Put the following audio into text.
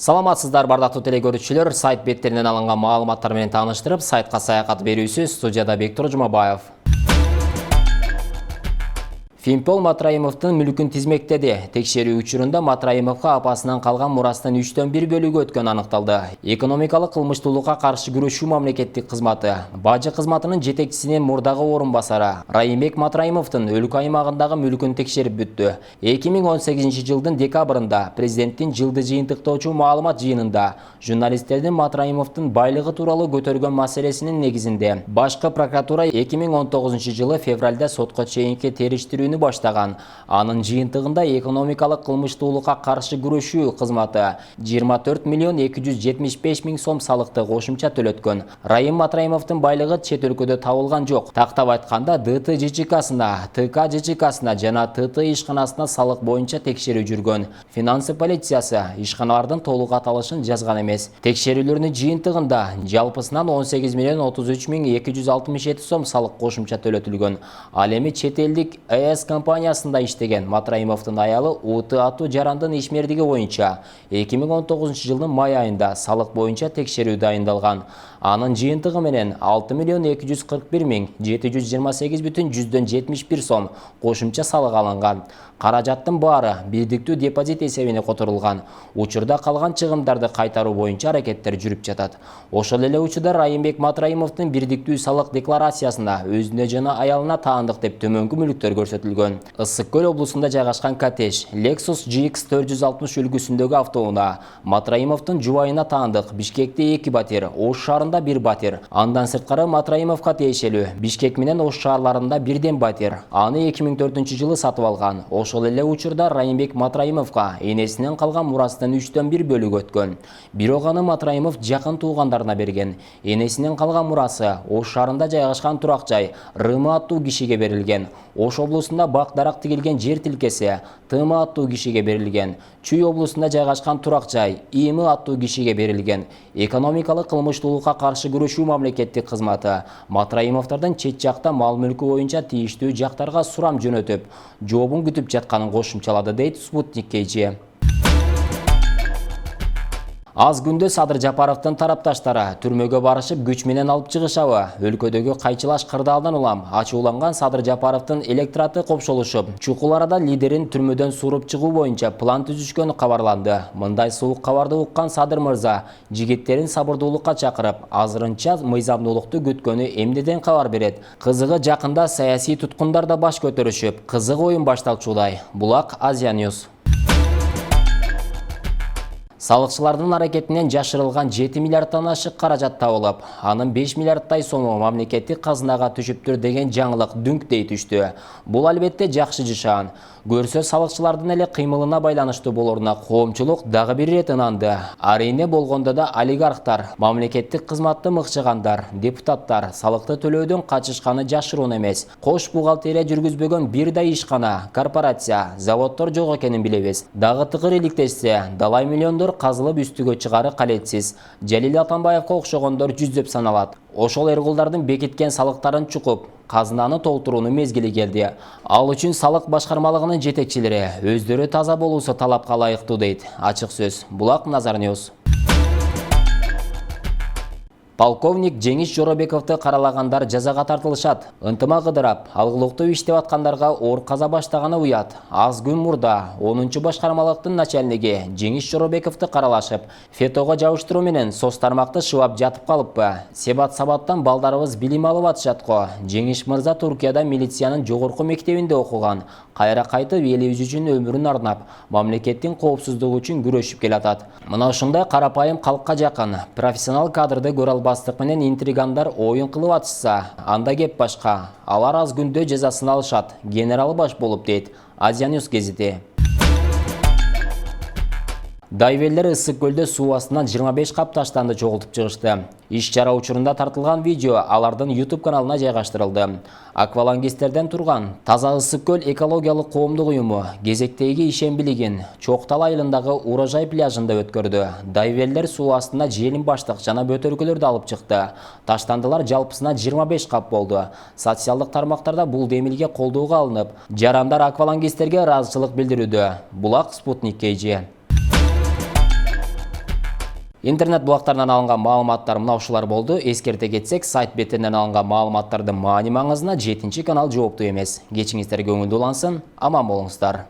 Саламатсыздар бардактуу телекөрүүчүлөр, сайт беттеринен алынган маалыматтар менен тааныштырып, сайтка саякат берүүсү студияда Бектур Жумабаев. Фимпол Матраимовдун мүлкүн тизмектеди. Текшерүү учурунда Матраимовго апасынан калган мурастын 1/3 бөлүгү өткөн аныкталды. Экономикалык кылмыштуулукка каршы күрөшүү мамлекеттик кызматы бажы кызматынын жетекчисинин мурдагы орун басары Райымбек Матраимовдун өлкө аймагындагы мүлкүн текшерип бүттү. 2018 жылдын декабрында президенттин жылды жыйынтыктоочу маалымат жыйынында журналисттердин Матраимовдун байлыгы тууралуу көтөргөн маселесинин негизинде башкы прокуратура 2019 жылы февралда сотко чейинки териштирүүнү баштаган. Анын жыйынтыгында экономикалык кылмыштуулукка каршы күрөшүү кызматы 24 миллион 275 миң сом салыкты кошумча төлөткөн. Райым Матраимовдун байлыгы чет өлкөдө табылган жок. Тактап айтканда ДТ ЖЧКсына, ТК ЖЧКсына жана ТТ ишканасына салык боюнча текшерүү жүргөн. Финансы полициясы ишканалардын толук аталышын жазган эмес. Текшерүүлөрдүн жыйынтыгында жалпысынан 18 миллион 33 миң 267 сом салык кошумча төлөтүлгөн. Ал эми чет элдик компаниясында иштеген Матраимовдун аялы УТ аттуу жарандын ишмердиги боюнча 2019 жылдын май айында салык боюнча текшерүү дайындалган. Анын жыйынтыгы менен 6 миллион 241 миң 728,71 сом кошумча салык алынган. Каражаттын баары бирдиктүү депозит эсебине которулган. Учурда калган чыгымдарды кайтаруу боюнча аракеттер жүрүп жатат. Ошол эле учурда Райымбек Матраимовдун бирдиктүү салык декларациясына өзүнө жана аялына таандык деп төмөнкү мүлктөр көрсөтүлгөн. Ысык Көл облусунда жайгашкан коттедж Lexus GX 460 үлгүсүндөгү автоунаа Матраимовдун жубайына таандык. Бишкекте 2 батир, Ош шаарында 1 батир. Андан сырткары Матраимовго тиешелүү Бишкек менен Ош шаарларында бирден батир. Аны 2004 жылы сатып алган. Ошол эле учурда Райымбек Матраимовго энесинен калган мурастын 1/3 бөлүгү өткөн. Бирок аны Матраимов жакын туугандарына берген. Энесинен калган мурасы Ош шаарында жайгашкан турак жай Рымы аттуу кишиге берилген. Ош облусунда бак-дарак тигилген жер тилкеси Тымы аттуу кишиге берилген. Чүй облусунда жайгашкан турак жай Имы аттуу кишиге берилген. Экономикалык кылмыштуулукка каршы күрөшүү мамлекеттик кызматы Матраимовдордун чет жакта мал-мүлкү боюнча тийиштүү жактарга сурам жөнөтүп, жообун күтүп жатканын кошумчалады, дейт Спутник KG. Аз күндө Садыр Жапаровдун тарапташтары түрмөгө барышып күч менен алып чыгышабы? Өлкөдөгү кайчылаш кырдаалдан улам ачууланган Садыр Жапаровдун электораты копшолушуп, чукул арада лидерин түрмөдөн суруп чыгуу боюнча план түзүшкөнү кабарланды. Мындай суук кабарды уккан Садыр мырза жигиттерин сабырдуулукка чакырып, азырынча мыйзамдуулукту күткөнү эмнеден кабар берет. Кызыгы жакында саясий туткундар да баш көтөрүшүп, кызык оюн башталчудай. Булак Азия News. Салыкчылардын аракетинен жашырылган 7 миллиарддан ашык каражат табылып, анын 5 миллиардтай сому мамлекеттик казынага түшүптүр деген жаңылык дүңктей түштү. Бул албетте жакшы жышаан. Көрсө салыкчылардын эле кыймылына байланыштуу болоруна коомчулук дагы бир ирет ынанды. Арийне болгондо да олигархтар, мамлекеттик кызматты мыкчыгандар, депутаттар салыкты төлөөдөн качышканы жашыруун эмес. Кош бухгалтерия жүргүзбөгөн бир да ишкана, корпорация, заводдор жок экенин билебиз. Дагы тыгыр иликтешсе, далай миллиондор казылып үстүгө чыгары калетсиз. Жалил Атамбаевга окшогондор жүздөп саналат. Ошол эркулдардын бекиткен салыктарын чукуп, казынаны толтуруунун мезгили келди. Ал үчүн салык башкармалыгынын жетекчилери өздөрү таза болуусу талапка ылайыктуу, дейт. Ачык сөз. Булак Назар News. Полковник Жеңиш Жоробековду каралагандар жазага тартылышат. Ынтымак ыдырап, алгылыктуу иштеп аткандарга оор каза баштаганы уят. Аз күн мурда 10-чу башкармалыктын начальниги Жеңиш Жоробековду каралашып, фетого жабыштыруу менен соц тармакты шыбап жатып калыппы. Себат-сабаттан балдарыбыз билим алып атышат го. Жеңиш мырза Туркияда милициянын жогорку мектебинде окуган. Кайра кайтып элибиз үчүн өмүрүн арнап, мамлекеттин коопсуздугу үчүн күрөшүп келатат. Мына ушундай карапайым калкка жакын, профессионал кадрды көрө албастык менен интригандар оюн кылып атышса, анда кеп башка. Алар аз күндө жазасын алышат. Генерал баш болуп, дейт Азия News гезити. Дайверлер Ысык көлдө суу астынан 25 кап таштанды чогултуп чыгышты. Иш-чара учурунда тартылган видео алардын YouTube каналына жайгаштырылды. Аквалангисттерден турган Таза Ысык көл экологиялык коомдук уюму кезектеги ишембилигин Чоктал айылындагы Урожай пляжында өткөрдү. Дайверлер суу астына желим баштык жана бөтөлкөлөрдү алып чыкты. Таштандылар жалпысына 25 кап болду. Социалдык тармактарда бул демилге колдоого алынып, жарандар аквалангисттерге ыраазычылык билдирүүдө. Булак Спутник KG. Интернет блогтарынан алынған маалыматтар мынаушылар болды. Ескерте кетсек, сайт бетінен алынған маалыматтардың маани маңызына 7-ші канал жооптуу эмес. Кечиңиздер көңүлдүү улансын, аман болуңуздар.